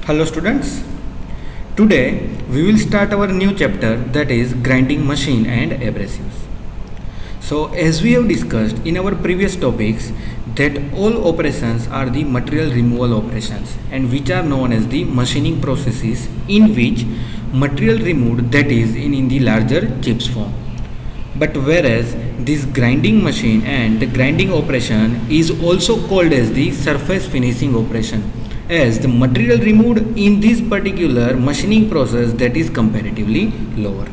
Hello students, today we will start our new chapter, that is grinding machine and abrasives. So as we have discussed in our previous topics that all operations are the material removal operations and which are known as the machining processes in which material removed, that is in the larger chips form. But whereas this grinding machine and the grinding operation is also called as the surface finishing operation, as the material removed in this particular machining process that is comparatively lower.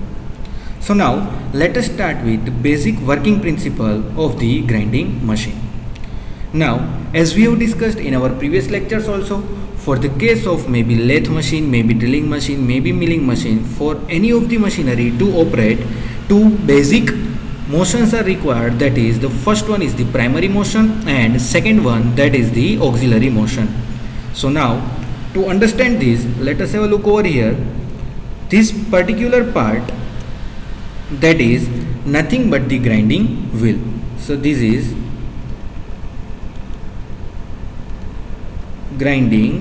So now let us start with the basic working principle of the grinding machine. Now, as we have discussed in our previous lectures also, for the case of maybe lathe machine, maybe drilling machine, maybe milling machine, for any of the machinery to operate, two basic motions are required, that is the first one is the primary motion and second one that is the auxiliary motion. So now to understand this, let us have a look over here. This particular part, that is nothing but the grinding wheel. So this is grinding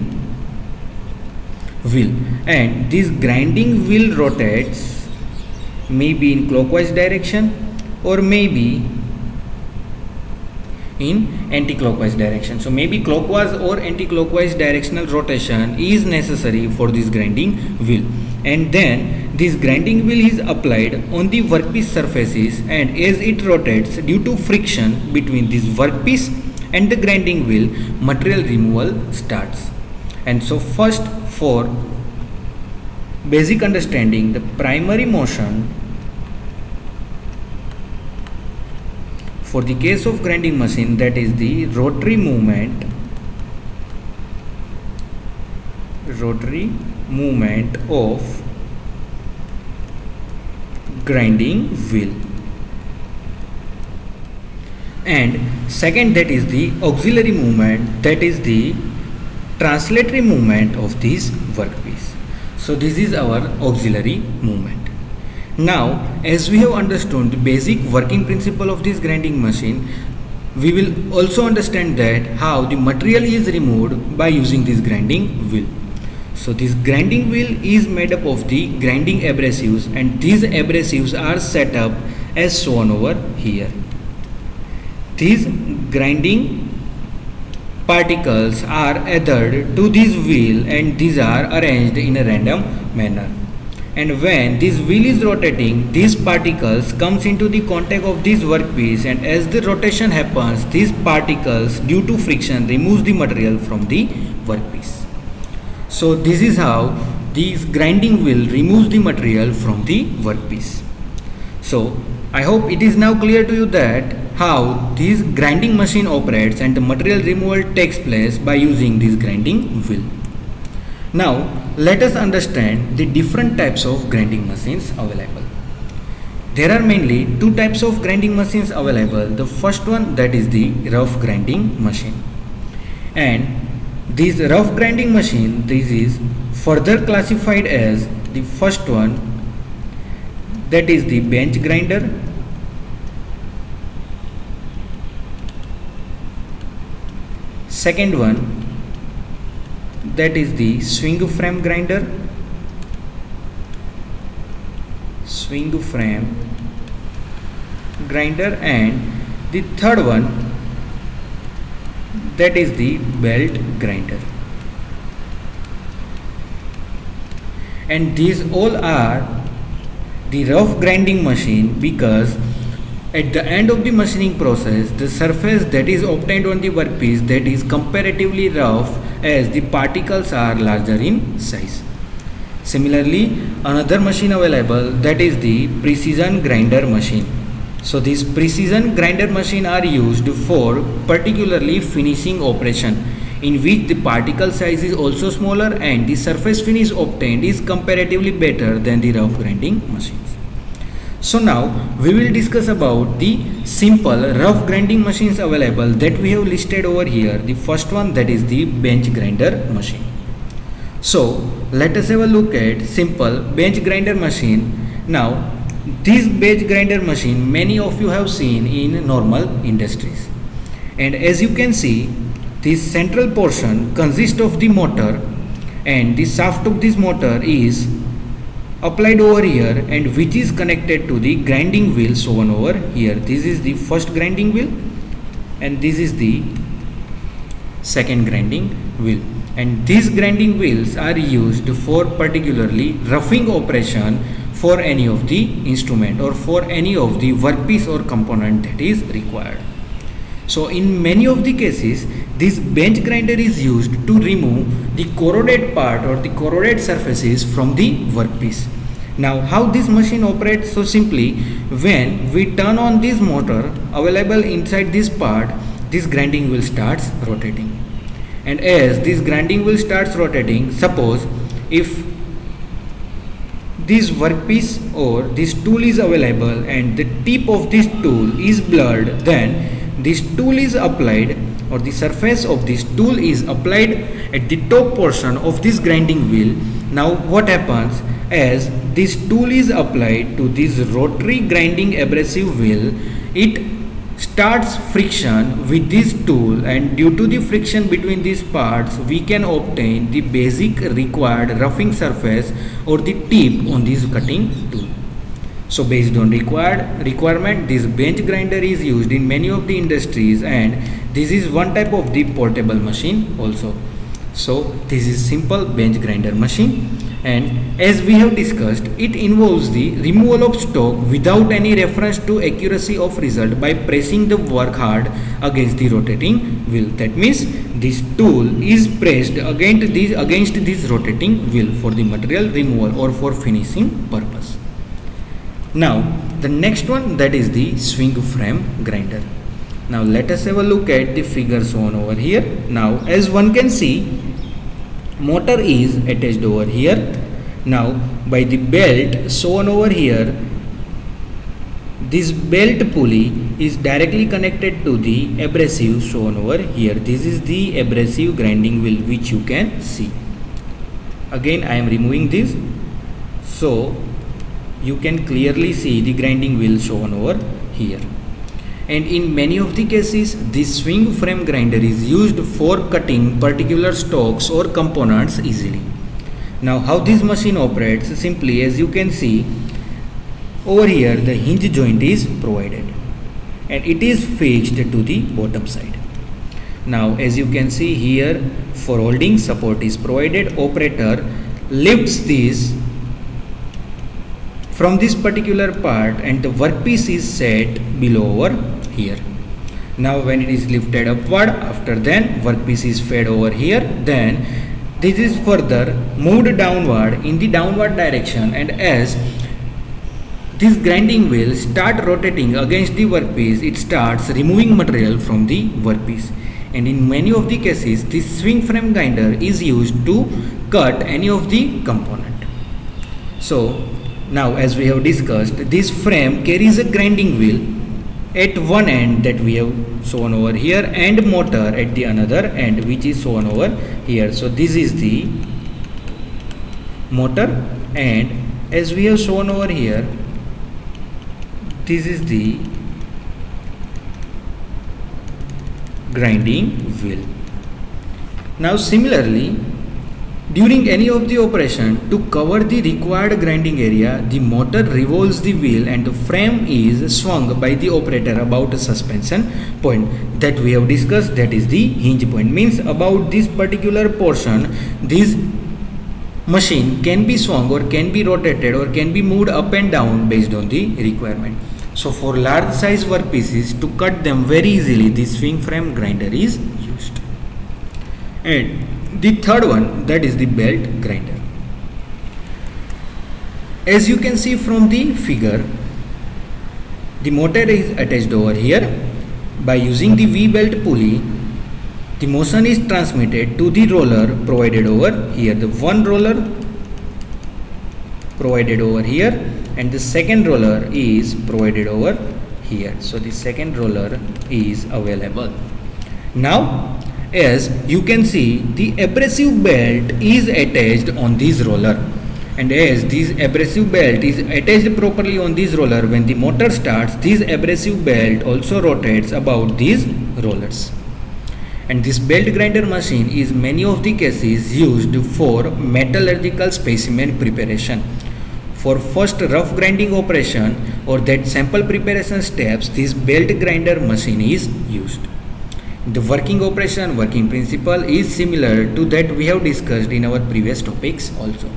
wheel, and this grinding wheel rotates maybe in clockwise direction or maybe in anti-clockwise direction. So maybe clockwise or anti-clockwise directional rotation is necessary for this grinding wheel, and then this grinding wheel is applied on the workpiece surfaces, and as it rotates due to friction between this workpiece and the grinding wheel, material removal starts. And so first, for basic understanding, the primary motion for the case of grinding machine, that is the rotary movement of grinding wheel, and second, that is the auxiliary movement, that is the translatory movement of this workpiece. So this is our auxiliary movement. Now, as we have understood the basic working principle of this grinding machine, we will also understand that how the material is removed by using this grinding wheel. So this grinding wheel is made up of the grinding abrasives, and these abrasives are set up as shown over here. These grinding particles are adhered to this wheel, and these are arranged in a random manner. And when this wheel is rotating, these particles comes into the contact of this workpiece, and as the rotation happens, these particles due to friction removes the material from the workpiece. So this is how this grinding wheel removes the material from the workpiece. So I hope it is now clear to you that how this grinding machine operates and the material removal takes place by using this grinding wheel. Now let us understand the different types of grinding machines available. There are mainly two types of grinding machines available. The first one, that is the rough grinding machine, and this rough grinding machine, this is further classified as the first one, that is the bench grinder, second one, that is the swing frame grinder, and the third one, that is the belt grinder. And these all are the rough grinding machine because at the end of the machining process, the surface that is obtained on the workpiece, that is comparatively rough, as the particles are larger in size. Similarly, another machine available, that is the precision grinder machine. So these precision grinder machine are used for particularly finishing operation, in which the particle size is also smaller and the surface finish obtained is comparatively better than the rough grinding machines. So now we will discuss about the simple rough grinding machines available that we have listed over here. The first one, that is the bench grinder machine. So let us have a look at simple bench grinder machine. Now this bench grinder machine many of you have seen in normal industries, and as you can see, this central portion consists of the motor, and the shaft of this motor is applied over here, and which is connected to the grinding wheel shown over here. This is the first grinding wheel and this is the second grinding wheel, and these grinding wheels are used for particularly roughing operation for any of the instrument or for any of the workpiece or component that is required. So in many of the cases, this bench grinder is used to remove the corroded part or the corroded surfaces from the workpiece. Now how this machine operates? So simply, when we turn on this motor available inside this part, this grinding wheel starts rotating. And as this grinding wheel starts rotating, suppose if this workpiece or this tool is available and the tip of this tool is blurred, then this tool is applied or the surface of this tool is applied at the top portion of this grinding wheel. Now what happens, as this tool is applied to this rotary grinding abrasive wheel, it starts friction with this tool, and due to the friction between these parts we can obtain the basic required roughing surface or the tip on this cutting tool. So based on requirement, this bench grinder is used in many of the industries, and this is one type of the portable machine also. So this is simple bench grinder machine, and as we have discussed, it involves the removal of stock without any reference to accuracy of result by pressing the work hard against the rotating wheel. That means this tool is pressed against this rotating wheel for the material removal or for finishing purpose. Now the next one, that is the swing frame grinder. Now let us have a look at the figure shown over here. Now as one can see, motor is attached over here. Now by the belt shown over here, this belt pulley is directly connected to the abrasive shown over here. This is the abrasive grinding wheel which you can see. Again I am removing this, so you can clearly see the grinding wheel shown over here. And in many of the cases, this swing frame grinder is used for cutting particular stocks or components easily. Now how this machine operates? Simply, as you can see over here, the hinge joint is provided and it is fixed to the bottom side. Now as you can see here, for holding support is provided. Operator lifts this from this particular part and the workpiece is set below over here. Now when it is lifted upward, after then workpiece is fed over here, then this is further moved downward in the downward direction, and as this grinding wheel start rotating against the workpiece, it starts removing material from the workpiece. And in many of the cases, this swing frame grinder is used to cut any of the component. So now as we have discussed, this frame carries a grinding wheel at one end that we have shown over here and motor at the another end which is shown over here. So this is the motor, and as we have shown over here, this is the grinding wheel. Now similarly, during any of the operation, to cover the required grinding area, the motor revolves the wheel and the frame is swung by the operator about a suspension point that we have discussed, that is the hinge point. Means about this particular portion, this machine can be swung or can be rotated or can be moved up and down based on the requirement. So for large size workpieces, to cut them very easily, this swing frame grinder is used. And the third one, that is the belt grinder. As you can see from the figure, the motor is attached over here. By using the V-belt pulley, the motion is transmitted to the roller provided over here. The one roller provided over here and the second roller is provided over here. So the second roller is available. Now as you can see, the abrasive belt is attached on this roller, and as this abrasive belt is attached properly on this roller, when the motor starts, this abrasive belt also rotates about these rollers. And this belt grinder machine is many of the cases used for metallurgical specimen preparation. For first rough grinding operation or that sample preparation steps, this belt grinder machine is used. The working operation, working principle is similar to that we have discussed in our previous topics also.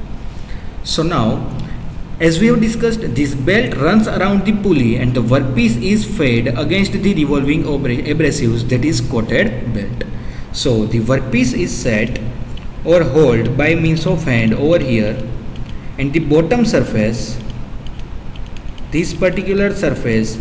So now, as we have discussed, this belt runs around the pulley and the workpiece is fed against the revolving abrasives, that is coated belt. So the workpiece is set or held by means of hand over here, and the bottom surface, this particular surface,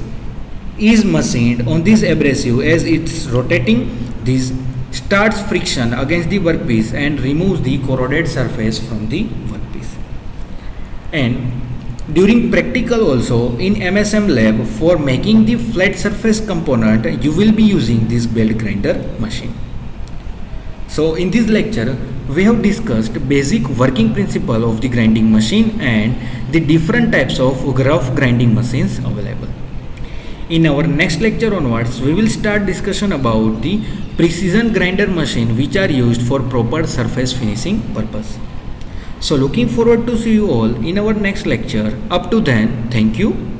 is machined on this abrasive. As it's rotating, this starts friction against the workpiece and removes the corroded surface from the workpiece. And during practical also in MSM lab, for making the flat surface component, you will be using this belt grinder machine. So in this lecture, we have discussed basic working principle of the grinding machine and the different types of rough grinding machines available. In our next lecture onwards, we will start discussion about the precision grinder machine which are used for proper surface finishing purpose. So looking forward to see you all in our next lecture. Up to then, thank you.